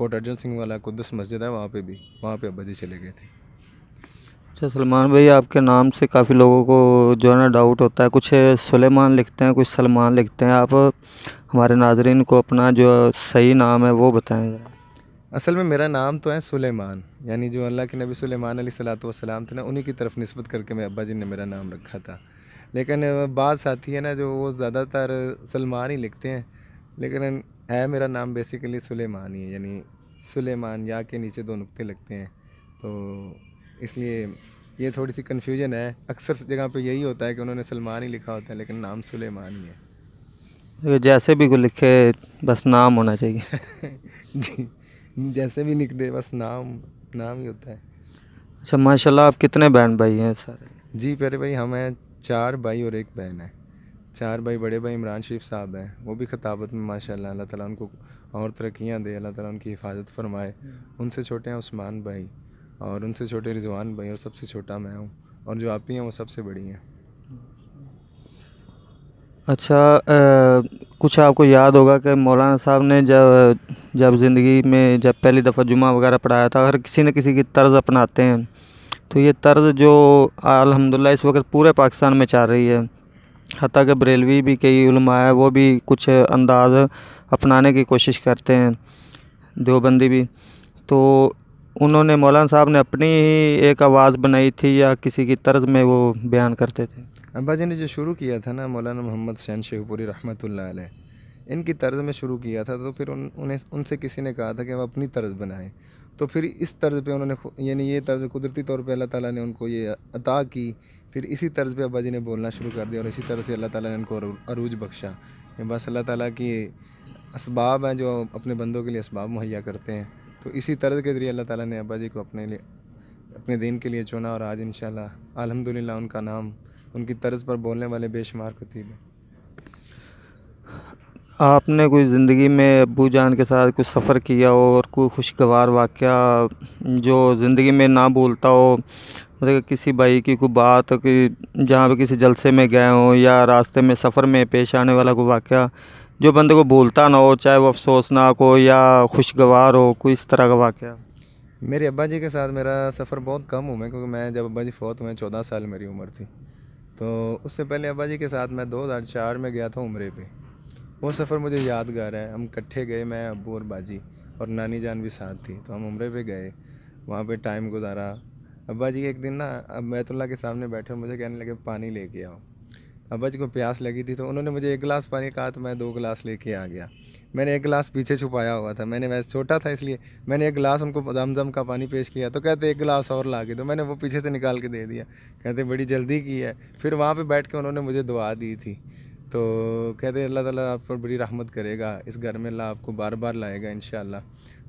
کوٹ ارجن سنگھ والا قدس مسجد ہے وہاں پہ ابا جی چلے گئے تھے۔ اچھا سلمان بھائی، آپ کے نام سے کافی لوگوں کو جو ہے نا ڈاؤٹ ہوتا ہے، کچھ سلیمان لکھتے ہیں، کچھ سلمان لکھتے ہیں، آپ ہمارے ناظرین کو اپنا جو صحیح نام ہے وہ بتائیں ذرا۔ اصل میں میرا نام تو ہے سلیمان، یعنی جو اللہ کے نبی سلیمان علیہ الصلوۃ والسلام تھے نا، انہی کی طرف نسبت کر کے میں ابا جی نے میرا نام رکھا تھا۔ لیکن بعض ساتھی ہیں نا جو وہ زیادہ تر سلمان ہی لکھتے ہیں، لیکن ہے میرا نام بیسیکلی سلیمان ہی ہے، یعنی سلیمان یا کے نیچے 2 نقطے لگتے ہیں، تو اس لیے یہ تھوڑی سی کنفیوژن ہے۔ اکثر جگہ پہ یہی ہوتا ہے کہ انہوں نے سلمان ہی لکھا ہوتا ہے، لیکن نام سلیمان ہی ہے۔ جیسے بھی کوئی لکھے بس نام ہونا چاہیے۔ جی، جیسے بھی لکھ دے بس نام ہی ہوتا ہے۔ اچھا ماشاء اللہ، آپ کتنے بہن بھائی ہیں سارے؟ جی پیارے بھائی، ہم ہیں 4 بھائی اور 1 بہن ہے۔ 4 بھائی، بڑے بھائی عمران شریف صاحب ہیں، وہ بھی خطابت میں ماشاء اللہ، اللہ تعالیٰ ان کو اور ترقیاں دے، اللہ تعالیٰ ان کی حفاظت فرمائے۔ ان سے چھوٹے ہیں عثمان بھائی، اور ان سے چھوٹے رضوان بھائی، اور سب سے چھوٹا میں ہوں، اور جو آپ ہی ہیں وہ سب سے بڑی ہیں۔ اچھا کچھ آپ کو یاد ہوگا کہ مولانا صاحب نے جب زندگی میں جب پہلی دفعہ جمعہ وغیرہ پڑھایا تھا، ہر کسی نہ کسی کی طرز اپناتے ہیں، تو یہ طرز جو الحمدللہ اس وقت پورے پاکستان میں چل رہی ہے، حتیٰ کہ بریلوی بھی کئی علماء ہیں وہ بھی کچھ انداز اپنانے کی کوشش کرتے ہیں، دیوبندی بھی، تو انہوں نے مولانا صاحب نے اپنی ہی ایک آواز بنائی تھی یا کسی کی طرز میں وہ بیان کرتے تھے؟ ابا جی نے جو شروع کیا تھا نا، مولانا محمد حسین شیخ پوری رحمۃ اللہ علیہ، ان کی طرز میں شروع کیا تھا، تو پھر ان سے کسی نے کہا تھا کہ وہ اپنی طرز بنائیں، تو پھر اس طرز پہ انہوں نے یعنی یہ طرز قدرتی طور پہ اللہ تعالیٰ نے ان کو یہ عطا کی، پھر اسی طرز پہ ابا جی نے بولنا شروع کر دیا، اور اسی طرح سے اللہ تعالیٰ نے ان کو عروج بخشا۔ یہ بس اللہ تعالیٰ کی اسباب ہیں جو اپنے بندوں کے لیے اسباب مہیا کرتے ہیں، تو اسی طرز کے ذریعے اللہ تعالیٰ نے ابا جی کو اپنے دین کے لیے چنا، اور آج انشاءاللہ الحمدللہ ان کا نام، ان کی طرز پر بولنے والے بے شمار خطیب ہیں۔ آپ نے کوئی زندگی میں ابو جان کے ساتھ کچھ سفر کیا ہو اور کوئی خوشگوار واقعہ جو زندگی میں نہ بھولتا ہو، مطلب کسی بھائی کی کوئی بات کہ جہاں پہ کسی جلسے میں گئے ہوں یا راستے میں سفر میں پیش آنے والا کوئی واقعہ جو بندے کو بھولتا نہ ہو، چاہے وہ افسوسناک ہو یا خوشگوار ہو، کوئی اس طرح کا واقعہ؟ میرے ابا جی کے ساتھ میرا سفر بہت کم ہوا ہے، کیونکہ میں جب ابا جی فوت ہوئے 14 سال میری عمر تھی، تو اس سے پہلے ابا جی کے ساتھ میں 2004 میں گیا تھا عمرے پہ۔ وہ سفر مجھے یادگار ہے، ہم اکٹھے گئے، میں، ابو اور باجی، اور نانی جان بھی ساتھ تھی، تو ہم عمرے پہ گئے، وہاں پہ ٹائم گزارا۔ ابا جی ایک دن نا بیت اللہ کے سامنے بیٹھے مجھے کہنے لگے پانی لے کے آؤ۔ ابا جی کو پیاس لگی تھی، تو انہوں نے مجھے 1 گلاس پانی کہا، تو میں 2 گلاس لے کے آ گیا۔ میں نے 1 گلاس پیچھے چھپایا ہوا تھا، میں نے ویسے چھوٹا تھا اس لیے میں نے 1 گلاس ان کو زمزم کا پانی پیش کیا، تو کہتے 1 گلاس اور لا کے دو، میں نے وہ پیچھے سے نکال کے دے دیا، کہتے بڑی جلدی کی ہے۔ پھر وہاں پہ بیٹھ کے انہوں نے مجھے دعا دی تھی، تو کہتے اللہ تعالیٰ آپ پر بڑی رحمت کرے گا، اس گھر میں اللہ آپ کو بار بار لائے گا انشاءاللہ۔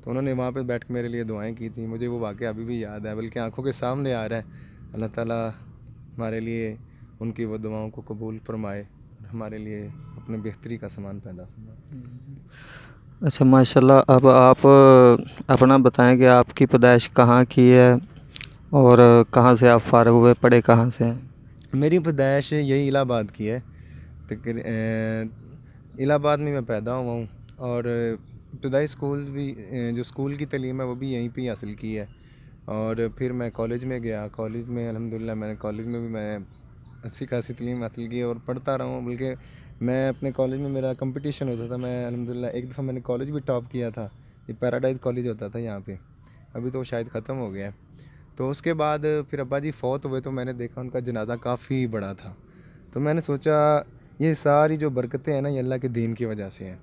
تو انہوں نے وہاں پہ بیٹھ کے میرے لیے دعائیں کی تھیں، مجھے وہ واقعہ ابھی بھی یاد ہے، بلکہ آنکھوں کے سامنے آ رہا ہے۔ اللہ تعالیٰ ہمارے لیے ان کی وہ دعاؤں کو قبول فرمائے، ہمارے لیے اپنے بہتری کا سامان پیدا فرمائے۔ اچھا ماشاء اللہ، اب آپ اپنا بتائیں کہ آپ کی پیدائش کہاں کی ہے اور کہاں سے آپ فارغ ہوئے، پڑھے کہاں سے ہیں؟ میری پیدائش یہی الہ آباد کی ہے، الہ آباد میں پیدا ہوا ہوں، اور ابتدائی اسکول بھی جو اسکول کی تعلیم ہے وہ بھی یہیں پہ ہی حاصل کی ہے، اور پھر میں کالج میں گیا، کالج میں الحمدللہ میں نے کالج میں بھی میں اچھی خاصی تعلیم حاصل کی اور پڑھتا رہا ہوں، بلکہ میں اپنے کالج میں میرا کمپٹیشن ہوتا تھا، میں الحمدللہ ایک دفعہ میں نے کالج بھی ٹاپ کیا تھا، یہ پیراڈائز کالج ہوتا تھا یہاں پہ، ابھی تو شاید ختم ہو گیا ہے۔ تو اس کے بعد پھر ابا جی فوت ہوئے، تو میں نے دیکھا ان کا جنازہ کافی بڑا تھا، تو میں نے سوچا یہ ساری جو برکتیں ہیں نا یہ اللہ کے دین کی وجہ سے ہیں،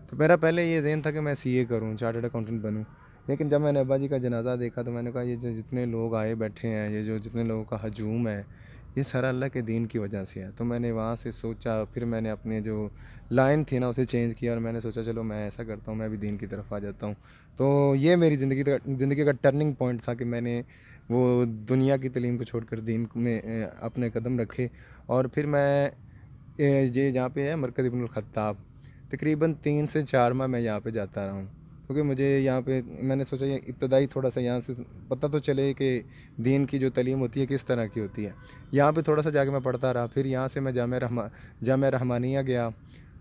تو میرا پہلے یہ ذہن تھا کہ میں CA کروں، چارٹرڈ اکاؤنٹنٹ بنوں، لیکن جب میں نے ابا جی کا جنازہ دیکھا تو میں نے کہا یہ جو جتنے لوگ آئے بیٹھے ہیں، یہ جو جتنے لوگوں کا ہجوم ہے، یہ سارا اللہ کے دین کی وجہ سے ہے۔ تو میں نے وہاں سے سوچا، پھر میں نے اپنے جو لائن تھی نا اسے چینج کیا، اور میں نے سوچا چلو میں ایسا کرتا ہوں، میں بھی دین کی طرف آ جاتا ہوں۔ تو یہ میری زندگی کا ٹرننگ پوائنٹ تھا کہ میں نے وہ دنیا کی تعلیم کو چھوڑ کر دین میں اپنے قدم رکھے، اور پھر میں یہ جہاں پہ ہے مرکز ابن الخطاب، تقریباً 3 سے 4 ماہ میں یہاں پہ جاتا رہا ہوں، کیونکہ مجھے یہاں پہ میں نے سوچا یہ ابتدائی تھوڑا سا یہاں سے پتہ تو چلے کہ دین کی جو تعلیم ہوتی ہے کس طرح کی ہوتی ہے، یہاں پہ تھوڑا سا جا کے میں پڑھتا رہا، پھر یہاں سے میں جامعہ رحمانیہ گیا،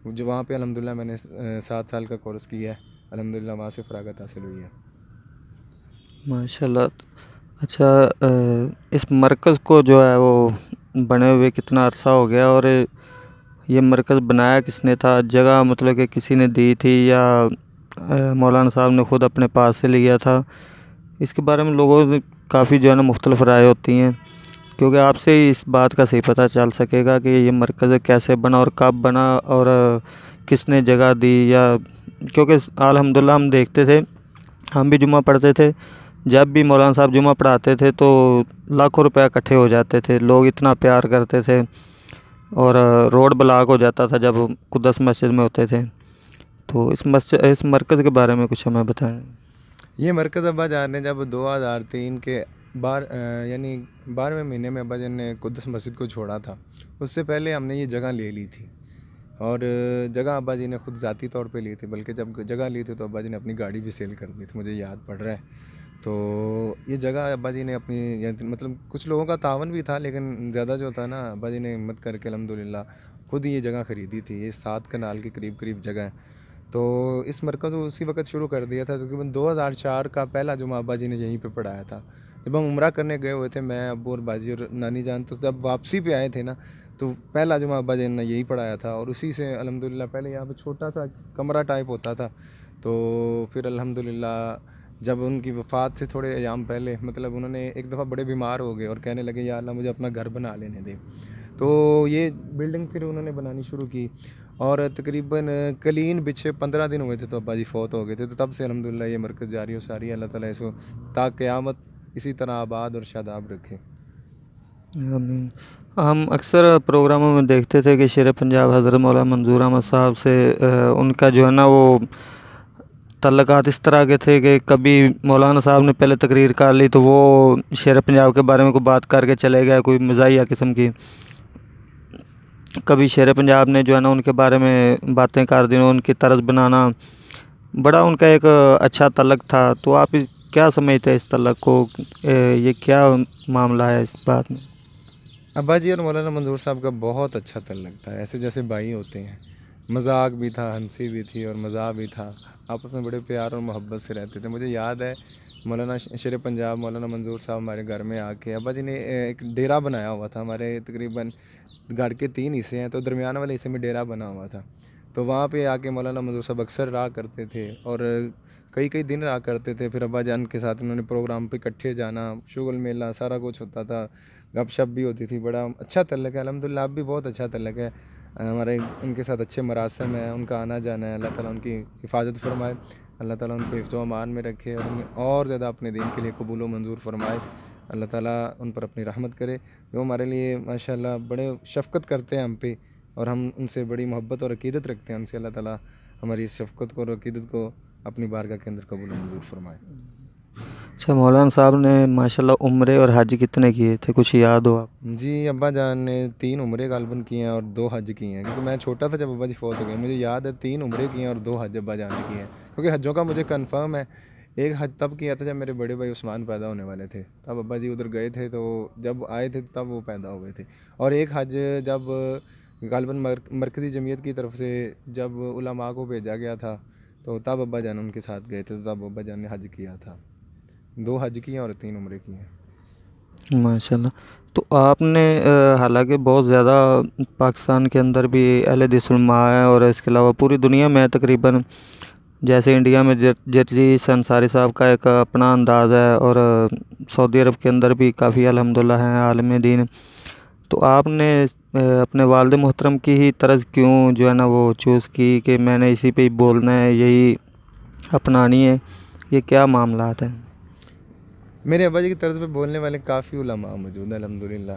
جو وہاں پہ الحمدللہ میں نے 7 سال کا کورس کیا ہے، الحمدللہ وہاں سے فراغت حاصل ہوئی ہے۔ ماشاء اللہ. اچھا, اس مرکز کو جو ہے وہ بنے ہوئے کتنا عرصہ ہو گیا, اور یہ مرکز بنایا کس نے تھا؟ جگہ مطلب کہ کسی نے دی تھی یا مولانا صاحب نے خود اپنے پاس سے لیا تھا؟ اس کے بارے میں لوگوں سے کافی جو ہے نا مختلف رائے ہوتی ہیں, کیونکہ آپ سے ہی اس بات کا صحیح پتہ چل سکے گا کہ یہ مرکز کیسے بنا اور کب بنا, اور کس نے جگہ دی. یا کیونکہ الحمدللہ ہم دیکھتے تھے, ہم بھی جمعہ پڑھتے تھے, جب بھی مولانا صاحب جمعہ پڑھاتے تھے تو لاکھوں روپے اکٹھے ہو جاتے تھے, لوگ اتنا پیار کرتے تھے, اور روڈ بلاک ہو جاتا تھا جب قدس مسجد میں ہوتے تھے. تو اس مرکز کے بارے میں کچھ ہمیں بتائیں. یہ مرکز ابا جان نے جب 2003 کے یعنی 12ویں مہینے میں ابا جان نے قدس مسجد کو چھوڑا تھا, اس سے پہلے ہم نے یہ جگہ لے لی تھی, اور جگہ ابا جی نے خود ذاتی طور پہ لی تھی, بلکہ جب جگہ لی تھی تو ابا جی نے اپنی گاڑی بھی سیل کر دی تھی, مجھے یاد پڑ رہا ہے. تو یہ جگہ ابا جی نے اپنی مطلب کچھ لوگوں کا تعاون بھی تھا, لیکن زیادہ جو تھا نا ابا جی نے ہمت کر کے الحمدللہ خود ہی یہ جگہ خریدی تھی. یہ 7 کنال کے قریب جگہ ہے. تو اس مرکز کو اسی وقت شروع کر دیا تھا, تقریباً 2004 کا پہلا جمعہ ابا جی نے یہیں پہ پڑھایا تھا. جب ہم عمرہ کرنے گئے ہوئے تھے, میں, ابو اور باجی اور نانی جان, تو جب واپسی پہ آئے تھے نا, تو پہلا جمعہ ابا جی نے یہی پڑھایا تھا. اور اسی سے الحمدللہ پہلے یہاں پہ چھوٹا سا کمرہ ٹائپ ہوتا تھا, تو پھر الحمدللہ جب ان کی وفات سے تھوڑے ایام پہلے مطلب انہوں نے ایک دفعہ بڑے بیمار ہو گئے اور کہنے لگے یا اللہ مجھے اپنا گھر بنا لینے دے, تو یہ بلڈنگ پھر انہوں نے بنانی شروع کی. اور تقریباً کلین بچھے 15 دن ہوئے تھے تو ابا جی فوت ہو گئے تھے. تو تب سے الحمدللہ یہ مرکز جاری و ساری ہے. اللہ تعالیٰ اس کو تا قیامت اسی طرح آباد اور شاداب رکھے. آمین. ہم اکثر پروگراموں میں دیکھتے تھے کہ شیر پنجاب حضرت مولانا منظور احمد صاحب سے ان کا جو ہے نا وہ تعلقات اس طرح کے تھے کہ کبھی مولانا صاحب نے پہلے تقریر کر لی تو وہ شیر پنجاب کے بارے میں کوئی بات کر کے چلے گئے, کوئی مزاحیہ قسم کی. کبھی شیر پنجاب نے جو ہے نا ان کے بارے میں باتیں کر دیں, ان کی طرز بنانا, بڑا ان کا ایک اچھا تعلق تھا. تو آپ کیا سمجھتے ہیں اس تعلق کو, یہ کیا معاملہ ہے اس بات میں؟ ابا جی اور مولانا منظور صاحب کا بہت اچھا تعلق تھا, ایسے جیسے بھائی ہوتے ہیں. مذاق بھی تھا, ہنسی بھی تھی اور مزاح بھی تھا. آپس میں بڑے پیار اور محبت سے رہتے تھے. مجھے یاد ہے مولانا شیر پنجاب مولانا منظور صاحب ہمارے گھر میں آ کے, ابا جی نے ایک ڈیرا بنایا ہوا تھا. ہمارے تقریباً گھر کے 3 حصے ہیں, تو درمیان والے حصے میں ڈیرا بنا ہوا تھا. تو وہاں پہ آ کے مولانا منظور صاحب اکثر رہا کرتے تھے, اور کئی دن رہا کرتے تھے. پھر ابا جان کے ساتھ انہوں نے پروگرام پہ اکٹھے جانا, شغل میلہ سارا کچھ ہوتا تھا, گپ شپ بھی ہوتی تھی. بڑا اچھا تعلق ہے الحمدللہ, اب بھی بہت اچھا تعلق ہے ہمارے. ان کے ساتھ اچھے مراسم ہیں, ان کا آنا جانا ہے. اللہ تعالیٰ ان کی حفاظت فرمائے, اللہ تعالیٰ ان کو حفظ و امان میں رکھے, اور انہیں اور زیادہ اپنے دین کے لیے قبول و منظور فرمائے. اللہ تعالیٰ ان پر اپنی رحمت کرے. وہ ہمارے لیے ماشاءاللہ بڑے شفقت کرتے ہیں ہم پہ, اور ہم ان سے بڑی محبت اور عقیدت رکھتے ہیں ان سے. اللہ تعالیٰ ہماری اس شفقت کو اور عقیدت کو اپنی بارگاہ کے اندر قبول و منظور فرمائے. اچھا, مولانا صاحب نے ماشاءاللہ عمرے اور حج کتنے کیے تھے, کچھ یاد ہو آپ؟ جی, ابا جان نے 3 عمرے غالباً کیے ہیں اور 2 حج کیے ہیں, کیونکہ میں چھوٹا تھا جب ابا جی فوت ہو گئے. مجھے یاد ہے 3 عمرے کیے ہیں اور 2 حج ابا جان نے کیے ہیں, کیونکہ حجوں کا مجھے کنفرم ہے. ایک حج تب کیا تھا جب میرے بڑے بھائی عثمان پیدا ہونے والے تھے, تب ابا جی ادھر گئے تھے, تو جب آئے تھے تب وہ پیدا ہو گئے تھے. اور ایک حج جب غالباً مرکزی جمعیت کی طرف سے جب علماء کو بھیجا گیا تھا, تو تب ابا جان ان کے ساتھ گئے تھے, تو تب ابا جان نے حج کیا تھا. 2 حج کیے ہیں اور 3 عمرے کیے ہیں. ماشاءاللہ. تو آپ نے حالانکہ بہت زیادہ پاکستان کے اندر بھی اہل حدیث علماء ہیں, اور اس کے علاوہ پوری دنیا میں تقریباً, جیسے انڈیا میں جرجی انصاری صاحب کا ایک اپنا انداز ہے, اور سعودی عرب کے اندر بھی کافی الحمدللہ ہیں عالم دین. تو آپ نے اپنے والد محترم کی ہی طرز کیوں جو ہے نا وہ چوز کی کہ میں نے اسی پہ ہی بولنا ہے, یہی اپنانی ہے, یہ کیا معاملات ہیں؟ میرے ابا جی کی طرز پہ بولنے والے کافی علماء موجود ہیں الحمدللہ.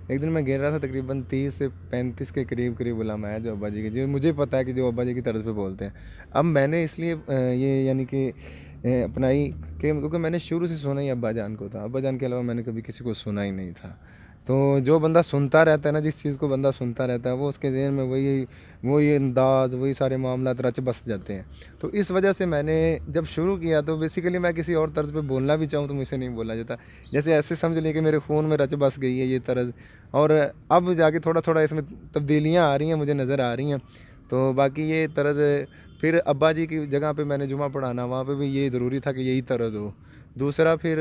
ایک دن میں گھیر رہا تھا, تقریباً 30 سے 35 کے قریب علماء ہیں جو ابا جی کے, جو مجھے پتہ ہے کہ جو ابا جی کی طرز پہ بولتے ہیں. اب میں نے اس لیے یہ یعنی کہ اپنائی کہ کیونکہ میں نے شروع سے سنا ہی ابا جان کو تھا. ابا جان کے علاوہ میں نے کبھی کسی کو سنا ہی نہیں تھا. تو جو بندہ سنتا رہتا ہے نا, جس چیز کو بندہ سنتا رہتا ہے, وہ اس کے ذہن میں وہی انداز, وہی سارے معاملات رچ بس جاتے ہیں. تو اس وجہ سے میں نے جب شروع کیا تو بیسیکلی میں کسی اور طرز پہ بولنا بھی چاہوں تو مجھ سے نہیں بولا جاتا. جیسے ایسے سمجھ لیں کہ میرے خون میں رچ بس گئی ہے یہ طرز, اور اب جا کے تھوڑا اس میں تبدیلیاں آ رہی ہیں, مجھے نظر آ رہی ہیں. تو باقی یہ طرز پھر ابا جی کی جگہ پہ میں نے جمعہ پڑھانا, وہاں پہ بھی یہ ضروری تھا کہ یہی طرز ہو. دوسرا پھر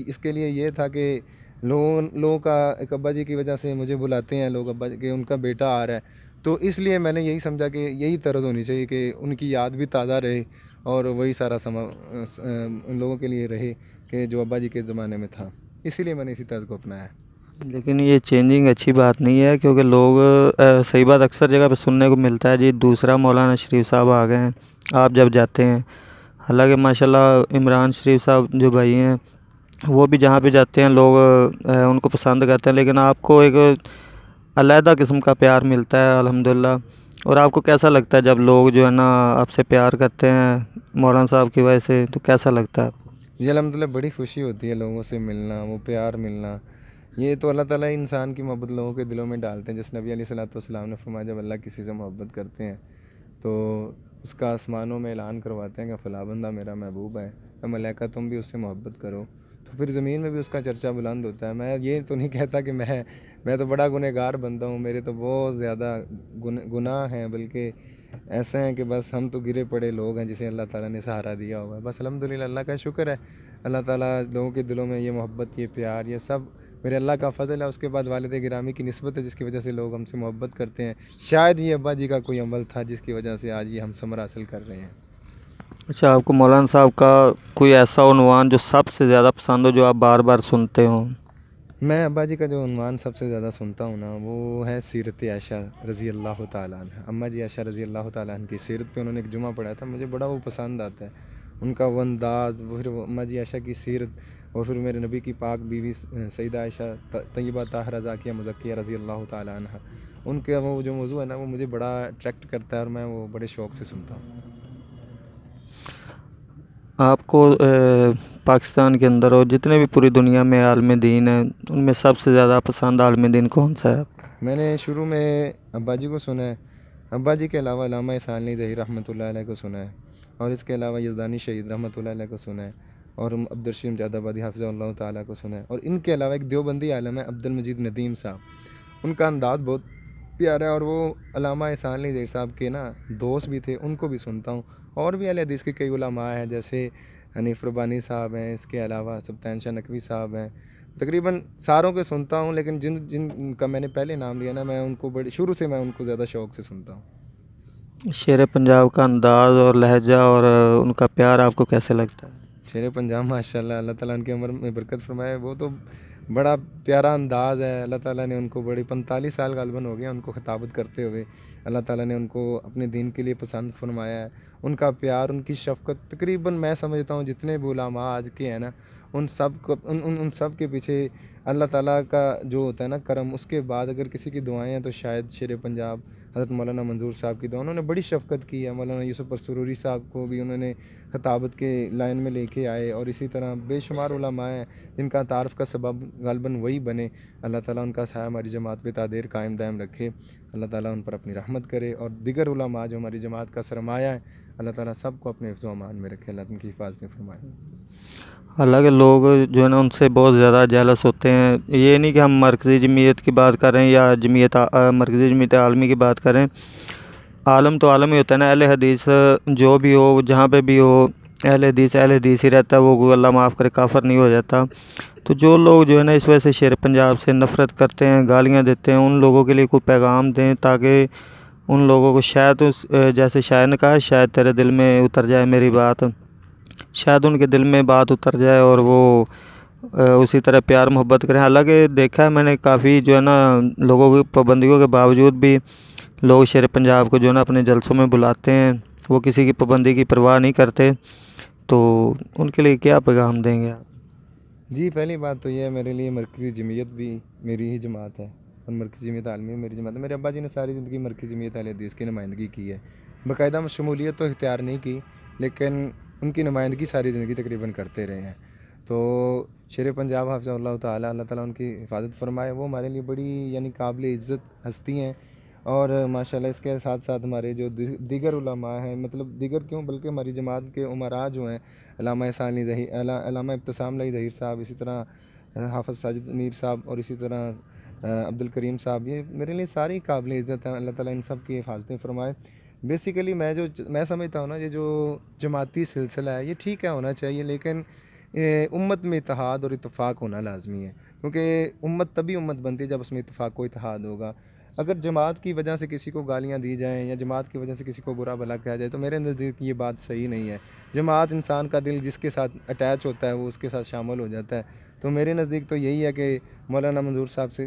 اس کے لیے یہ تھا کہ لوگوں کا ایک ابا جی کی وجہ سے مجھے بلاتے ہیں لوگ ابا جی کہ ان کا بیٹا آ رہا ہے، تو اس لیے میں نے یہی سمجھا کہ یہی طرز ہونی چاہیے کہ ان کی یاد بھی تازہ رہے اور وہی سارا سما ان لوگوں کے لیے رہے کہ جو ابا جی کے زمانے میں تھا، اسی لیے میں نے اسی طرز کو اپنایا۔ لیکن یہ چینجنگ اچھی بات نہیں ہے، کیونکہ لوگ صحیح بات اکثر جگہ پہ سننے کو ملتا ہے جی دوسرا مولانا شریف صاحب آ گئے ہیں آپ جب جاتے ہیں، حالانکہ ماشاءاللہ عمران شریف صاحب جو بھائی ہیں وہ بھی جہاں پہ جاتے ہیں لوگ ان کو پسند کرتے ہیں، لیکن آپ کو ایک علیحدہ قسم کا پیار ملتا ہے الحمدللہ۔ اور آپ کو کیسا لگتا ہے جب لوگ جو ہے نا آپ سے پیار کرتے ہیں مولانا صاحب کی وجہ سے، تو کیسا لگتا ہے آپ کو؟ یہ الحمدللہ بڑی خوشی ہوتی ہے لوگوں سے ملنا، وہ پیار ملنا، یہ تو اللہ تعالیٰ انسان کی محبت لوگوں کے دلوں میں ڈالتے ہیں، جس نبی علیہ الصلوۃ والسلام نے فرمایا جب اللہ کسی سے محبت کرتے ہیں تو اس کا آسمانوں میں اعلان کرواتے ہیں کہ فلاں بندہ میرا محبوب ہے، اے ملائکہ تم بھی اس سے محبت کرو، تو پھر زمین میں بھی اس کا چرچہ بلند ہوتا ہے۔ میں یہ تو نہیں کہتا کہ میں تو بڑا گنہگار بندہ ہوں، میرے تو بہت زیادہ گناہ ہیں، بلکہ ایسے ہیں کہ بس ہم تو گرے پڑے لوگ ہیں جسے اللہ تعالیٰ نے سہارا دیا ہوا ہے۔ بس الحمدللہ اللہ کا شکر ہے، اللہ تعالیٰ لوگوں کے دلوں میں یہ محبت، یہ پیار، یہ سب میرے اللہ کا فضل ہے، اس کے بعد والد گرامی کی نسبت ہے جس کی وجہ سے لوگ ہم سے محبت کرتے ہیں۔ شاید یہ ابا جی کا کوئی عمل تھا جس کی وجہ سے آج یہ ہم ثمر حاصل کر رہے ہیں۔ اچھا، آپ کو مولانا صاحب کا کوئی ایسا عنوان جو سب سے زیادہ پسند ہو، جو آپ بار بار سنتے ہوں؟ میں ابا جی کا جو عنوان سب سے زیادہ سنتا ہوں نا وہ ہے سیرت عائشہ رضی اللہ تعالیٰ عنہ۔ اماں جی عائشہ رضی اللہ تعالیٰ عنہ کی سیرت پہ انہوں نے ایک جمعہ پڑھایا تھا، مجھے بڑا وہ پسند آتا ہے، ان کا وہ انداز، پھر وہ اماں جی عائشہ کی سیرت، اور پھر میرے نبی کی پاک بیوی سیدہ عائشہ طیبہ طاہرہ زاکیہ مزکیہ رضی اللہ تعالیٰ عنہ، ان کے وہ جو موضوع ہے نا وہ مجھے بڑا اٹریکٹ کرتا ہے اور میں وہ بڑے شوق سے سنتا ہوں۔ آپ کو پاکستان کے اندر اور جتنے بھی پوری دنیا میں عالم دین ہیں ان میں سب سے زیادہ پسند عالم دین کون سا ہے؟ میں نے شروع میں ابا جی کو سنا ہے، ابا جی کے علاوہ علامہ ثانوی ظہیر رحمۃ اللہ علیہ کو سنا ہے، اور اس کے علاوہ یزدانی شہید رحمۃ اللہ علیہ کو سنا ہے، اور عبدالرشید جاد آبادی حافظہ اللہ تعالیٰ کو سنا ہے، اور ان کے علاوہ ایک دیوبندی عالم ہے عبدالمجید ندیم صاحب، ان کا انداز بہت پیارا ہے، اور وہ علامہ ثانوی ظہیر صاحب کے نا دوست بھی تھے، ان کو بھی سنتا ہوں، اور بھی اہل حدیث کے کئی علماء ہیں جیسے حنیف ربانی صاحب ہیں، اس کے علاوہ سبطین شاہ نقوی صاحب ہیں، تقریباً ساروں کے سنتا ہوں، لیکن جن کا میں نے پہلے نام لیا نا میں ان کو بڑی شروع سے میں ان کو زیادہ شوق سے سنتا ہوں۔ شیر پنجاب کا انداز اور لہجہ اور ان کا پیار آپ کو کیسے لگتا ہے؟ شیر پنجاب ماشاء اللہ، اللہ تعالیٰ ان کی عمر میں برکت فرمائے، وہ تو بڑا پیارا انداز ہے، اللہ تعالیٰ نے ان کو بڑی 45 سال غالباً ہو گیا ان کو خطابت کرتے ہوئے، اللہ تعالیٰ نے ان کو اپنے دین کے لیے پسند فرمایا ہے، ان کا پیار، ان کی شفقت، تقریباً میں سمجھتا ہوں جتنے بھی علماء آج کے ہیں نا ان سب کے پیچھے اللہ تعالیٰ کا جو ہوتا ہے نا کرم، اس کے بعد اگر کسی کی دعائیں ہیں تو شاید شیر پنجاب حضرت مولانا منظور صاحب کی دعا، انہوں نے بڑی شفقت کی ہے، مولانا یوسف پر سروری صاحب کو بھی انہوں نے خطابت کے لائن میں لے کے آئے، اور اسی طرح بے شمار علماء ہیں جن کا تعارف کا سبب غالباً وہی بنے، اللہ تعالیٰ ان کا سایہ ہماری جماعت پہ تا دیر قائم دائم رکھے، اللہ تعالیٰ ان پر اپنی رحمت کرے، اور دیگر علماء جو ہماری جماعت کا سرمایہ ہے اللہ تعالیٰ سب کو اپنے حفظ و امان میں رکھے، اللہ ان کی حفاظت فرمائے۔ حالانکہ لوگ جو ہے نا ان سے بہت زیادہ جیلس ہوتے ہیں، یہ نہیں کہ ہم مرکزی جمعیت کی بات کریں یا مرکزی جمعیت عالمی کی بات کریں، عالم تو عالم ہی ہوتا ہے نا، اہل حدیث جو بھی ہو جہاں پہ بھی ہو، اہل حدیث ہی رہتا ہے، وہ اللہ معاف کرے کافر نہیں ہو جاتا۔ تو جو لوگ جو ہے نا اس وجہ سے شیر پنجاب سے نفرت کرتے ہیں، گالیاں دیتے ہیں، ان لوگوں کے لیے کوئی پیغام دیں تاکہ ان لوگوں کو شاید جیسے شاعر نے کہا شاید تیرے دل میں اتر جائے میری بات، شاید ان کے دل میں بات اتر جائے اور وہ اسی طرح پیار محبت کریں۔ حالانکہ دیکھا ہے میں نے کافی جو ہے نا لوگوں کی پابندیوں کے باوجود بھی لوگ شیر پنجاب کو جو ہے نا اپنے جلسوں میں بلاتے ہیں، وہ کسی کی پابندی کی پرواہ نہیں کرتے، تو ان کے لیے کیا پیغام دیں گے آپ؟ جی پہلی بات تو یہ ہے میرے لیے مرکزی جمعیت بھی میری ہی جماعت ہے، اور مرکزی جمعیت عالمی میری جماعت ہے۔ میرے ابا جی نے ساری زندگی مرکزی جمعیت اہل حدیث کی نمائندگی کی ہے، باقاعدہ شمولیت تو اختیار نہیں کی لیکن ان کی نمائندگی ساری زندگی تقریباً کرتے رہے ہیں۔ تو شیر پنجاب حافظہ اللہ تعالیٰ، اللہ تعالیٰ ان کی حفاظت فرمائے، وہ ہمارے لیے بڑی یعنی قابل عزت ہستی ہیں، اور ماشاءاللہ اس کے ساتھ ساتھ ہمارے جو دیگر علماء ہیں، مطلب دیگر کیوں بلکہ ہماری جماعت کے امراء جو ہیں، علامہ ثانوی ظہیر، علامہ ابتسام علی ظہیر صاحب، اسی طرح حافظ ساجد میر صاحب، اور اسی طرح عبدالکریم صاحب، یہ میرے لیے ساری قابل عزت ہیں، اللہ تعالیٰ ان سب کی حفاظتیں فرمائے۔ بیسیکلی میں سمجھتا ہوں نا یہ جو جماعتی سلسلہ ہے یہ ٹھیک ہے ہونا چاہیے، لیکن امت میں اتحاد اور اتفاق ہونا لازمی ہے، کیونکہ امت تبھی امت بنتی ہے جب اس میں اتفاق و اتحاد ہوگا۔ اگر جماعت کی وجہ سے کسی کو گالیاں دی جائیں یا جماعت کی وجہ سے کسی کو برا بھلا کہا جائے تو میرے نزدیک یہ بات صحیح نہیں ہے۔ جماعت انسان کا دل جس کے ساتھ اٹیچ ہوتا ہے وہ اس کے ساتھ شامل ہو جاتا ہے۔ تو میرے نزدیک تو یہی ہے کہ مولانا منظور صاحب سے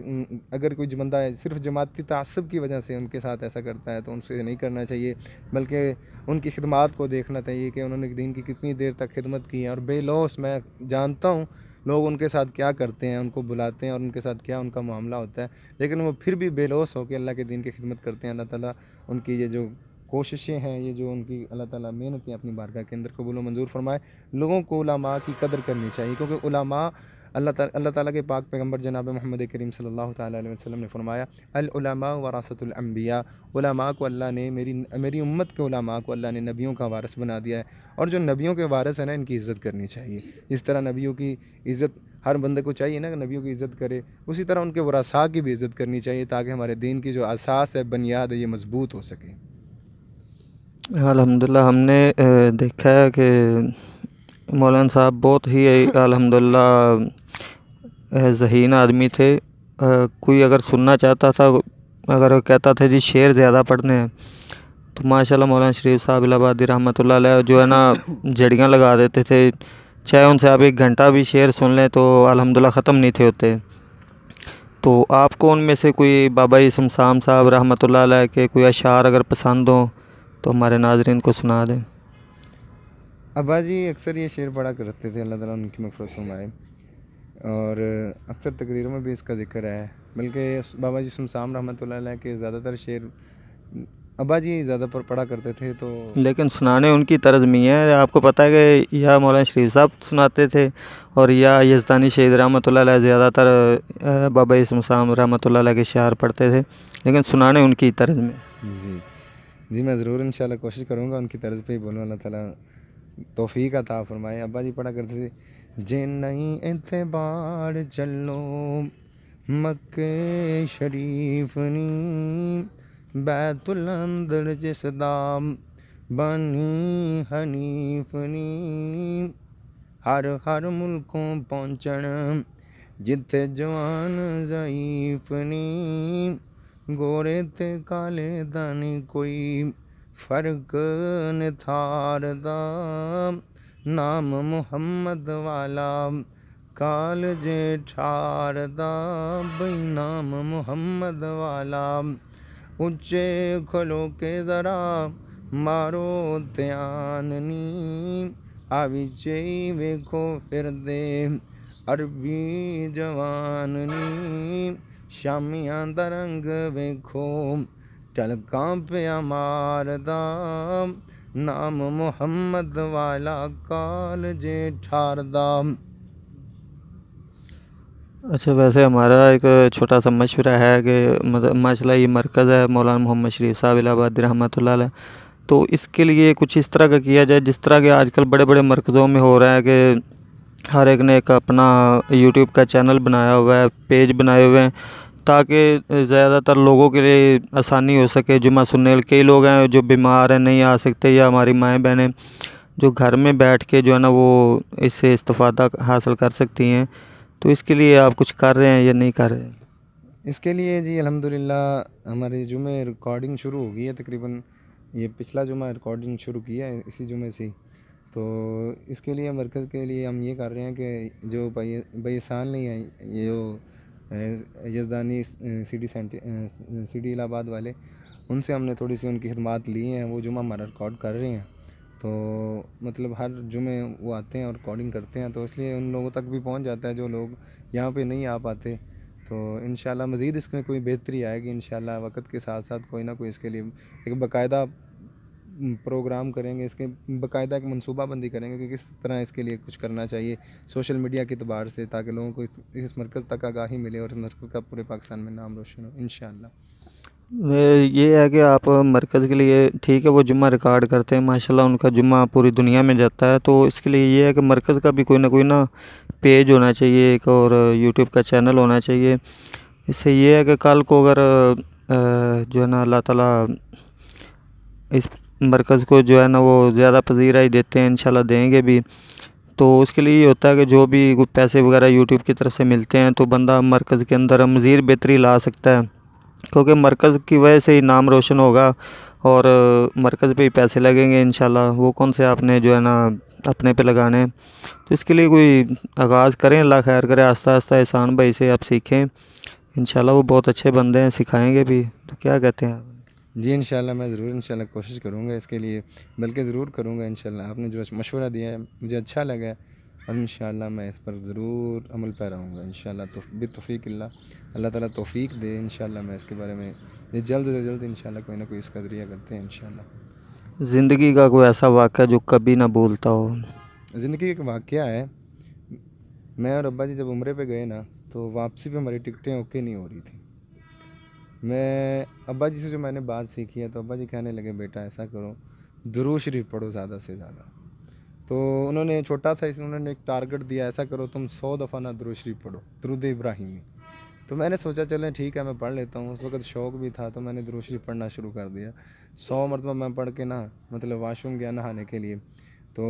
اگر کوئی بندہ ہے صرف جماعتی تعصب کی وجہ سے ان کے ساتھ ایسا کرتا ہے تو ان سے نہیں کرنا چاہیے، بلکہ ان کی خدمات کو دیکھنا چاہیے کہ انہوں نے دین کی کتنی دیر تک خدمت کی ہے۔ اور بے لوث میں جانتا ہوں لوگ ان کے ساتھ کیا کرتے ہیں، ان کو بلاتے ہیں اور ان کے ساتھ کیا ان کا معاملہ ہوتا ہے، لیکن وہ پھر بھی بے لوث ہو کے اللہ کے دین کی خدمت کرتے ہیں۔ اللہ تعالیٰ ان کی یہ جو کوششیں ہیں، یہ جو ان کی اللہ تعالیٰ محنتیں اپنی بارگاہ کے اندر قبول و منظور فرمائے۔ لوگوں کو علماء کی قدر کرنی چاہیے، کیونکہ علماء اللہ تعالیٰ کے پاک پیغمبر جناب محمد کریم صلی اللہ تعالیٰ علیہ وسلم نے فرمایا العلماء ورثۃ الانبیاء، علماء کو اللہ نے میری امت کے علماء کو اللہ نے نبیوں کا وارث بنا دیا ہے، اور جو نبیوں کے وارث ہیں نا ان کی عزت کرنی چاہیے۔ جس طرح نبیوں کی عزت ہر بندے کو چاہیے نا کہ نبیوں کی عزت کرے، اسی طرح ان کے ورثاء کی بھی عزت کرنی چاہیے تاکہ ہمارے دین کی جو اساس ہے، بنیاد ہے، یہ مضبوط ہو سکے۔ الحمدللہ ہم نے دیکھا ہے کہ مولانا صاحب بہت ہی الحمدللہ ذہین آدمی تھے۔ کوئی اگر سننا چاہتا تھا، اگر وہ کہتا تھا جی شعر زیادہ پڑھنے ہیں، تو ماشاءاللہ مولانا شریف صاحب الہ آبادی رحمۃ اللہ علیہ جو ہے نا جڑیاں لگا دیتے تھے، چاہے ان سے آپ 1 گھنٹہ بھی شعر سن لیں تو الحمدللہ ختم نہیں تھے ہوتے۔ تو آپ کو ان میں سے کوئی بابا اسم سام صاحب رحمۃ اللہ علیہ کے کوئی اشعار اگر پسند ہوں تو ہمارے ناظرین کو سنا دیں۔ ابا جی اکثر یہ شعر پڑھا کرتے تھے، اللہ تعالیٰ ان کی مغفرت فرمائے، اور اکثر تقریروں میں بھی اس کا ذکر ہے، بلکہ بابا جی سمسام رحمۃ اللہ علیہ کے زیادہ تر شعر ابا جی زیادہ پڑھا کرتے تھے۔ تو لیکن سنانے ان کی طرز میں ہے، آپ کو پتہ ہے کہ یا مولانا شریف صاحب سناتے تھے اور یا یزدانی شہید رحمۃ اللہ علیہ زیادہ تر بابا اسم صاحب رحمۃ اللہ علیہ کے شعر پڑھتے تھے، لیکن سنانے ان کی طرز میں۔ جی میں ضرور انشاءاللہ کوشش کروں گا ان کی طرز پہ ہی بولوں، اللہ تعالیٰ توفیق عطا فرمائے۔ ابا جی پڑھا کرتے تھے جے نہیں اعتبار چلو مکے شریف نی، بیت الاندر جس دام بنی حنیف نی، ہر ملکوں پہنچن جتھے جوان ضعیف نی، گورے تے کالے دا نہیں کوئی فرق نتھار دا، نام محمد والا کال جے ٹھار دا، بھئی نام محمد والا اچے کھلو کے ذرا مارو دھیان نی، آوی چئی ویکھو پھر دے عربی جوان نی، شامیاں دا رنگ ویکھو ٹلکاں پیا ماردا، نام محمد والا کال جے ٹھاردا۔ اچھا ویسے ہمارا ایک چھوٹا سا مشورہ ہے کہ ماشاءاللہ یہ مرکز ہے مولانا محمد شریف صاحب الہ آبادی رحمۃ اللہ علیہ، تو اس کے لیے کچھ اس طرح کا کیا جائے جس طرح کہ آج کل بڑے بڑے مرکزوں میں ہو رہا ہے کہ ہر ایک نے ایک اپنا یوٹیوب کا چینل بنایا ہوا ہے، پیج بنائے ہوئے ہیں، تاکہ زیادہ تر لوگوں کے لیے آسانی ہو سکے جمعہ سننے۔ کئی لوگ ہیں جو بیمار ہیں، نہیں آ سکتے، یا ہماری مائیں بہنیں جو گھر میں بیٹھ کے جو ہے نا وہ اس سے استفادہ حاصل کر سکتی ہیں، تو اس کے لیے آپ کچھ کر رہے ہیں یا نہیں کر رہے ہیں؟ اس کے لیے جی الحمدللہ ہمارے جمعے ریکارڈنگ شروع ہو گئی ہے، تقریباً یہ پچھلا جمعہ ریکارڈنگ شروع کیا ہے اسی جمعے سے ہی۔ تو اس کے لیے مرکز کے لیے ہم یہ کر رہے ہیں کہ جو بھائی احسان نہیں ہے، یہ جو یزدانی سی ڈی الہ آباد والے، ان سے ہم نے تھوڑی سی ان کی خدمات لی ہیں، وہ جمعہ ہمارا ریکارڈ کر رہے ہیں۔ تو مطلب ہر جمعے وہ آتے ہیں اور ریکارڈنگ کرتے ہیں، تو اس لیے ان لوگوں تک بھی پہنچ جاتا ہے جو لوگ یہاں پہ نہیں آ پاتے۔ تو انشاءاللہ مزید اس میں کوئی بہتری آئے گی انشاءاللہ، وقت کے ساتھ ساتھ کوئی نہ کوئی اس کے لیے ایک باقاعدہ پروگرام کریں گے، اس کے باقاعدہ ایک منصوبہ بندی کریں گے کہ کس طرح اس کے لیے کچھ کرنا چاہیے سوشل میڈیا کے اعتبار سے، تاکہ لوگوں کو اس مرکز تک آگاہی ملے اور اس مرکز کا پورے پاکستان میں نام روشن ہو انشاءاللہ۔ یہ ہے کہ آپ مرکز کے لیے ٹھیک ہے وہ جمعہ ریکارڈ کرتے ہیں، ماشاءاللہ ان کا جمعہ پوری دنیا میں جاتا ہے، تو اس کے لیے یہ ہے کہ مرکز کا بھی کوئی نہ کوئی نا پیج ہونا چاہیے ایک، اور یوٹیوب کا چینل ہونا چاہیے۔ اس سے یہ ہے کہ کل کو اگر جو ہے نا اللہ تعالیٰ اس مرکز کو جو ہے نا وہ زیادہ پذیرائی دیتے ہیں، انشاءاللہ دیں گے بھی، تو اس کے لیے یہ ہوتا ہے کہ جو بھی پیسے وغیرہ یوٹیوب کی طرف سے ملتے ہیں تو بندہ مرکز کے اندر مزید بہتری لا سکتا ہے، کیونکہ مرکز کی وجہ سے ہی نام روشن ہوگا اور مرکز پہ ہی پیسے لگیں گے انشاءاللہ، وہ کون سے آپ نے جو ہے نا اپنے پہ لگانے ہیں۔ تو اس کے لیے کوئی آغاز کریں، اللہ خیر کرے، آہستہ آہستہ احسان بھائی سے آپ سیکھیں، انشاءاللہ وہ بہت اچھے بندے ہیں، سکھائیں گے بھی۔ تو کیا کہتے ہیں آپ؟ جی انشاءاللہ میں ضرور انشاءاللہ کوشش کروں گا اس کے لیے، بلکہ ضرور کروں گا انشاءاللہ۔ آپ نے جو مشورہ دیا ہے مجھے اچھا لگا ہے، اور انشاءاللہ میں اس پر ضرور عمل پیرا ہوں گا انشاءاللہ، بتوفیق اللہ، اللہ تعالیٰ توفیق دے انشاءاللہ۔ میں اس کے بارے میں جلد سے جلد انشاءاللہ کوئی نہ کوئی اس کا ذریعہ کرتے ہیں انشاءاللہ۔ زندگی کا کوئی ایسا واقعہ جو کبھی نہ بھولتا ہو؟ زندگی ایک واقعہ ہے، میں اور ابا جی جب عمرے پہ گئے نا تو واپسی پہ ہماری ٹکٹیں اوکے نہیں ہو رہی تھیں۔ میں ابا جی سے جو میں نے بات سیکھی ہے تو ابا جی کہنے لگے بیٹا ایسا کرو، درود شریف پڑھو زیادہ سے زیادہ۔ تو انہوں نے چھوٹا سا انہوں نے ایک ٹارگٹ دیا، ایسا کرو تم 100 دفعہ نہ درود شریف پڑھو، درود ابراہیمی۔ تو میں نے سوچا چلیں ٹھیک ہے میں پڑھ لیتا ہوں، اس وقت شوق بھی تھا تو میں نے درود شریف پڑھنا شروع کر دیا۔ 100 مرتبہ میں پڑھ کے نا مطلب واش روم گیا نہانے کے لیے، تو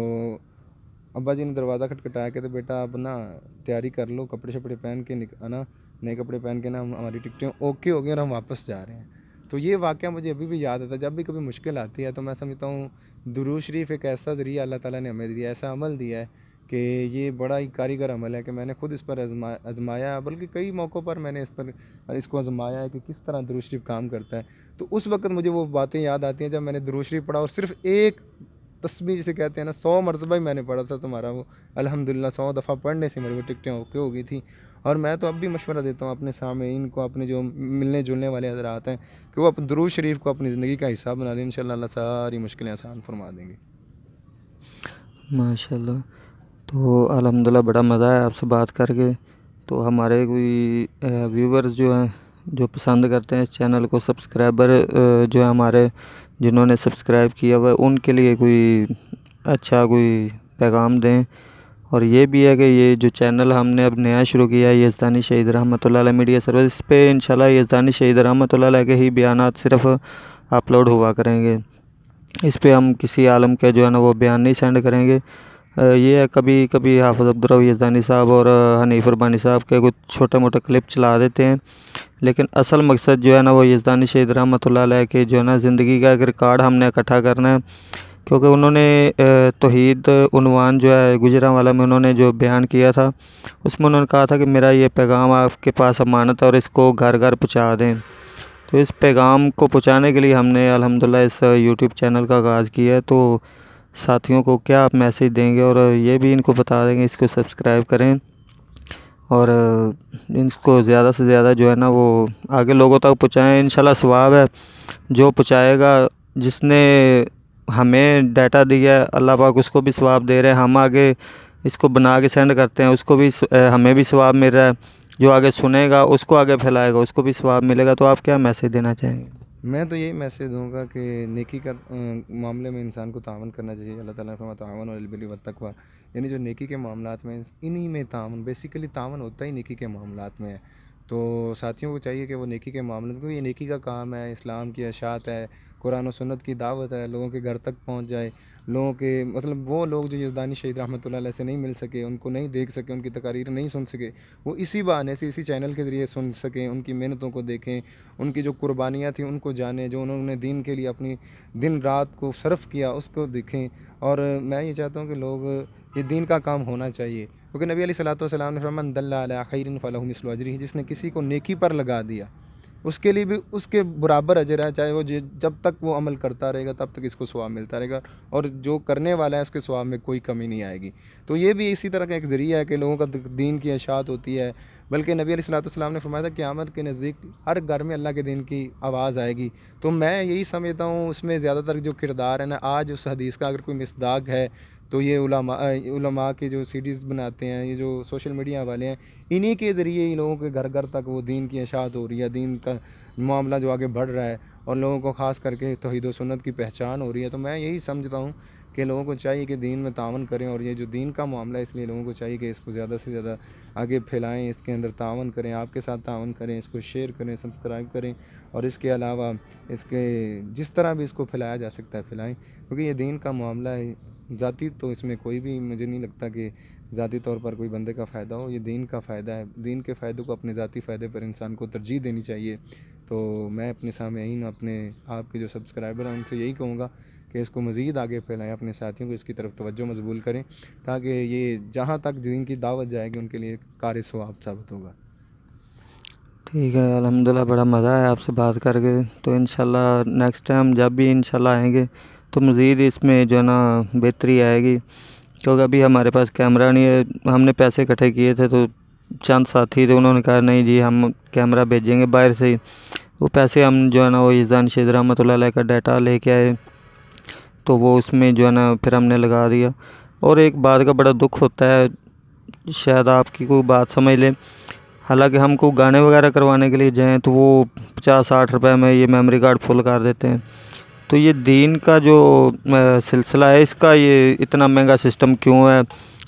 ابا جی نے دروازہ کھٹکھٹایا کہ بیٹا اب نا تیاری کر لو، کپڑے شپڑے پہن کے آنا، نئے کپڑے پہن کے نا ہماری ٹکٹیں اوکے ہو گئی اور ہم واپس جا رہے ہیں۔ تو یہ واقعہ مجھے ابھی بھی یاد آتا ہے، جب بھی کبھی مشکل آتی ہے تو میں سمجھتا ہوں درود شریف ایک ایسا ذریعہ اللہ تعالیٰ نے ہمیں دیا، ایسا عمل دیا ہے کہ یہ بڑا ہی کاریگر عمل ہے کہ میں نے خود اس پر آزمایا، بلکہ کئی موقعوں پر میں نے اس کو آزمایا ہے کہ کس طرح درود شریف کام کرتا ہے۔ تو اس وقت مجھے وہ باتیں یاد آتی ہیں جب میں نے درود شریف پڑھا، اور صرف ایک تسبیح جسے کہتے ہیں نا 100 مرتبہ ہی میں نے پڑھا تھا تمہارا وہ الحمدللہ، 100 دفعہ پڑھنے سے میری وہ ٹکٹیں اوکے ہو گئی تھیں۔ اور میں تو اب بھی مشورہ دیتا ہوں اپنے سامعین کو، اپنے جو ملنے جلنے والے حضرات ہیں، کہ وہ درود شریف کو اپنی زندگی کا حصہ بنا لیں، انشاءاللہ اللہ ساری مشکلیں آسان فرما دیں گے۔ ماشاءاللہ، تو الحمدللہ بڑا مزہ ہے آپ سے بات کر کے۔ تو ہمارے کوئی ویورز جو ہیں جو پسند کرتے ہیں اس چینل کو، سبسکرائبر جو ہے ہمارے جنہوں نے سبسکرائب کیا ہوا ہے، ان کے لیے کوئی اچھا کوئی پیغام دیں۔ اور یہ بھی ہے کہ یہ جو چینل ہم نے اب نیا شروع کیا ہے یزدانی شہید رحمۃ اللہ علیہ میڈیا سروس، اس پہ انشاءاللہ یزدانی شہید رحمۃ اللہ علیہ کے ہی بیانات صرف اپلوڈ ہوا کریں گے، اس پہ ہم کسی عالم کے جو ہے نا وہ بیان نہیں سینڈ کریں گے۔ یہ ہے کبھی کبھی حافظ عبدالرؤف یزدانی صاحب اور حنیف ربانی صاحب کے کچھ چھوٹے موٹے کلپ چلا دیتے ہیں، لیکن اصل مقصد جو ہے نا وہ یزدانی شہید رحمۃ اللہ علیہ کے جو ہے نا زندگی کا ایک ریکارڈ ہم نے اکٹھا کرنا ہے، کیونکہ انہوں نے توحید عنوان جو ہے گجرانوالہ میں انہوں نے جو بیان کیا تھا، اس میں انہوں نے کہا تھا کہ میرا یہ پیغام آپ کے پاس امانت ہے اور اس کو گھر گھر پہنچا دیں۔ تو اس پیغام کو پہنچانے کے لیے ہم نے الحمدللہ اس یوٹیوب چینل کا آغاز کیا ہے۔ تو ساتھیوں کو کیا آپ میسیج دیں گے، اور یہ بھی ان کو بتا دیں گے اس کو سبسکرائب کریں، اور ان کو زیادہ سے زیادہ جو ہے نا وہ آگے لوگوں تک پہنچائیں، انشاءاللہ ثواب ہے جو پہنچائے گا، جس نے ہمیں ڈیٹا دیا ہے اللہ پاک اس کو بھی ثواب دے رہے ہیں، ہم آگے اس کو بنا کے سینڈ کرتے ہیں اس کو بھی ہمیں بھی ثواب مل رہا ہے، جو آگے سنے گا اس کو آگے پھیلائے گا اس کو بھی ثواب ملے گا۔ تو آپ کیا میسیج دینا چاہیں گے؟ میں تو یہی میسیج دوں گا کہ نیکی کا معاملے میں انسان کو تعاون کرنا چاہیے۔ اللہ تعالیٰ نے فرمایا تعاون علی البر والتقویٰ، یعنی جو نیکی کے معاملات میں انہی میں تعاون، بیسیکلی تعاون ہوتا ہی نیکی کے معاملات میں ہے۔ تو ساتھیوں کو چاہیے کہ وہ نیکی کے معاملات، کیونکہ یہ نیکی کا کام ہے، اسلام کی اشاعت ہے، قرآن و سنت کی دعوت ہے، لوگوں کے گھر تک پہنچ جائے، لوگوں کے مطلب وہ لوگ جو یزدانی شہید رحمۃ اللہ علیہ سے نہیں مل سکے، ان کو نہیں دیکھ سکے، ان کی تقاریر نہیں سن سکے، وہ اسی بہانے سے اسی چینل کے ذریعے سن سکیں، ان کی محنتوں کو دیکھیں، ان کی جو قربانیاں تھیں ان کو جانیں، جو انہوں نے دین کے لیے اپنی دن رات کو صرف کیا اس کو دیکھیں۔ اور میں یہ چاہتا ہوں کہ لوگ یہ دین کا کام ہونا چاہیے، کیونکہ نبی علیہ الصلوۃ والسلام نے فرمایا من دل علی خیر فلہ مثل اجرہ، جس نے کسی کو نیکی پر لگا دیا اس کے لیے بھی اس کے برابر اجر ہے، چاہے وہ جب تک وہ عمل کرتا رہے گا تب تک اس کو ثواب ملتا رہے گا، اور جو کرنے والا ہے اس کے ثواب میں کوئی کمی نہیں آئے گی۔ تو یہ بھی اسی طرح کا ایک ذریعہ ہے کہ لوگوں کا دین کی اشاعت ہوتی ہے، بلکہ نبی علیہ الصلوۃ والسلام نے فرمایا تھا قیامت کے نزدیک ہر گھر میں اللہ کے دین کی آواز آئے گی۔ تو میں یہی سمجھتا ہوں اس میں زیادہ تر جو کردار ہے نا، آج اس حدیث کا اگر کوئی مصداق ہے تو یہ علماء کے جو سیڈیز بناتے ہیں، یہ جو سوشل میڈیا والے ہیں، انہی کے ذریعے ہی لوگوں کے گھر گھر تک وہ دین کی اشاعت ہو رہی ہے، دین کا معاملہ جو آگے بڑھ رہا ہے، اور لوگوں کو خاص کر کے توحید و سنت کی پہچان ہو رہی ہے۔ تو میں یہی سمجھتا ہوں کہ لوگوں کو چاہیے کہ دین میں تعاون کریں، اور یہ جو دین کا معاملہ ہے اس لیے لوگوں کو چاہیے کہ اس کو زیادہ سے زیادہ آگے پھیلائیں، اس کے اندر تعاون کریں، آپ کے ساتھ تعاون کریں، اس کو شیئر کریں، سبسکرائب کریں، اور اس کے علاوہ اس کے جس طرح بھی اس کو پھیلایا جا سکتا ہے پھیلائیں، کیونکہ یہ دین کا معاملہ ہے، ذاتی تو اس میں کوئی بھی مجھے نہیں لگتا کہ ذاتی طور پر کوئی بندے کا فائدہ ہو. یہ دین کا فائدہ ہے. دین کے فائدوں کو اپنے ذاتی فائدے پر انسان کو ترجیح دینی چاہیے. تو میں اپنے سامعین، اپنے آپ کے جو سبسکرائبر ہیں ان سے یہی کہوں گا کہ اس کو مزید آگے پھیلائیں، اپنے ساتھیوں کو اس کی طرف توجہ مضبول کریں، تاکہ یہ جہاں تک دین کی دعوت جائے گی ان کے لیے کار ثواب ثابت ہوگا. ٹھیک ہے، الحمدللہ بڑا مزہ آیا آپ سے بات کر کے. تو انشاءاللہ نیکسٹ ٹائم جب بھی انشاءاللہ آئیں گے تو مزید اس میں جو ہے نا بہتری آئے گی، کیونکہ ابھی ہمارے پاس کیمرہ نہیں ہے. ہم نے پیسے اکٹھے کیے تھے تو چند ساتھی تھے، انہوں نے کہا نہیں جی ہم کیمرہ بھیجیں گے باہر سے ہی. وہ پیسے ہم جو ہے نا وہ یزدان شہید رحمۃ اللہ علیہ کا ڈیٹا لے کے آئے، تو وہ اس میں جو ہے نا پھر ہم نے لگا دیا. اور ایک بات کا بڑا دکھ ہوتا ہے، شاید آپ کی کوئی بات سمجھ لیں، حالانکہ ہم کو گانے وغیرہ کروانے کے لیے جائیں تو وہ 50-60 روپے میں یہ میموری کارڈ فل کر دیتے ہیں. تو یہ دین کا جو سلسلہ ہے اس کا یہ اتنا مہنگا سسٹم کیوں ہے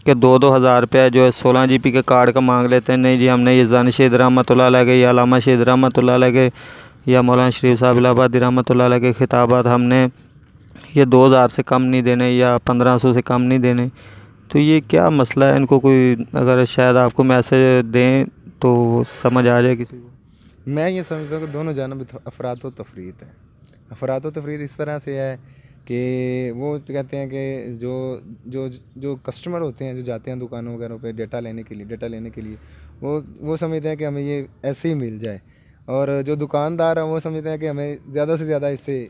کہ 2-2 ہزار روپے جو ہے 16 GB کے کارڈ کا مانگ لیتے ہیں. نہیں جی ہم نے یزدان شہید رحمۃ اللہ علیہ کے یا علامہ شہید رحمۃ اللہ علیہ کے یا مولانا شریف صاحب الہ آبادی رحمۃ اللہ علیہ کے خطابات ہم نے یہ 2000 سے کم نہیں دینے یا 1500 سے کم نہیں دینے. تو یہ کیا مسئلہ ہے؟ ان کو کوئی اگر شاید آپ کو میسج دیں تو وہ سمجھ آ جائے کسی کو. میں یہ سمجھتا ہوں کہ دونوں جانب افراط و تفریط ہے. افراط و تفریط اس طرح سے ہے کہ وہ کہتے ہیں کہ جو کسٹمر ہوتے ہیں، جو جاتے ہیں دکانوں وغیرہ پہ ڈیٹا لینے کے لیے وہ سمجھتے ہیں کہ ہمیں یہ ایسے ہی مل جائے، اور جو دکاندار ہیں وہ سمجھتے ہیں کہ ہمیں زیادہ سے زیادہ اس سے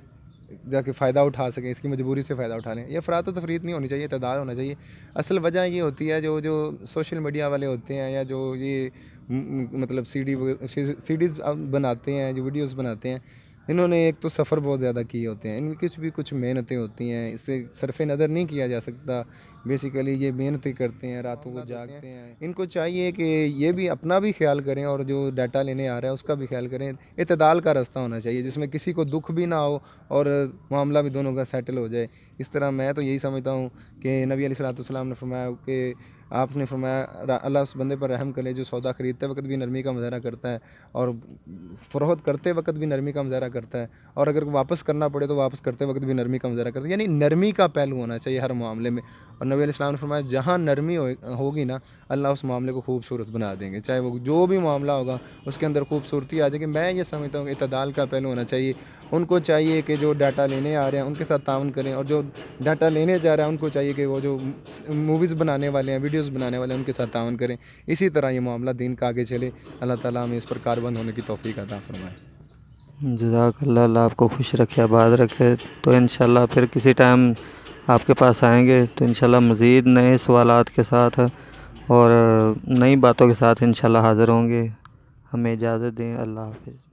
جا کے فائدہ اٹھا سکیں، اس کی مجبوری سے فائدہ اٹھا لیں. یہ افراط و تفریط نہیں ہونی چاہیے، اعتدال ہونا چاہیے. اصل وجہ یہ ہوتی ہے جو سوشل میڈیا والے ہوتے ہیں، یا جو یہ مطلب سیڈیز بناتے ہیں، جو ویڈیوز بناتے ہیں، انہوں نے ایک تو سفر بہت زیادہ کیے ہوتے ہیں، ان کی کچھ محنتیں ہوتی ہیں، اس سے صرف نظر نہیں کیا جا سکتا. بیسیکلی یہ محنتیں کرتے ہیں، راتوں کو جاگتے ہیں. ان کو چاہیے کہ یہ بھی اپنا بھی خیال کریں اور جو ڈیٹا لینے آ رہا ہے اس کا بھی خیال کریں. اعتدال کا راستہ ہونا چاہیے جس میں کسی کو دکھ بھی نہ ہو اور معاملہ بھی دونوں کا سیٹل ہو جائے. اس طرح میں تو یہی سمجھتا ہوں کہ نبی علیہ السلام نے فرمایا کہ آپ نے فرمایا اللہ اس بندے پر رحم کرے جو سودا خریدتے وقت بھی نرمی کا مظاہرہ کرتا ہے اور فروخت کرتے وقت بھی نرمی کا مظاہرہ کرتا ہے، اور اگر واپس کرنا پڑے تو واپس کرتے وقت بھی نرمی کا مظاہرہ کرتا ہے. یعنی نرمی کا پہلو ہونا چاہیے ہر معاملے میں. اور نبی علیہ السلام نے فرمایا جہاں نرمی ہوگی نا، اللہ اس معاملے کو خوبصورت بنا دیں گے. چاہے وہ جو بھی معاملہ ہوگا اس کے اندر خوبصورتی آ جائے گی. میں یہ سمجھتا ہوں کہ اعتدال کا پہلو ہونا چاہیے. ان کو چاہیے کہ جو ڈیٹا لینے آ رہے ہیں ان کے ساتھ تعاون کریں، اور جو ڈیٹا لینے جا رہا ہے ان کو چاہیے کہ وہ جو موویز بنانے والے ہیں، ویڈیوز بنانے والے ہیں، ان کے ساتھ تعاون کریں. اسی طرح یہ معاملہ دین کا آگے چلے. اللہ تعالیٰ ہمیں اس پر کاربند ہونے کی توفیق عطا فرمائے. جزاک اللہ، اللہ آپ کو خوش رکھے، آباد رکھے. تو انشاءاللہ پھر کسی ٹائم آپ کے پاس آئیں گے تو انشاءاللہ مزید نئے سوالات کے ساتھ اور نئی باتوں کے ساتھ انشاءاللہ حاضر ہوں گے. ہمیں اجازت دیں. اللہ حافظ.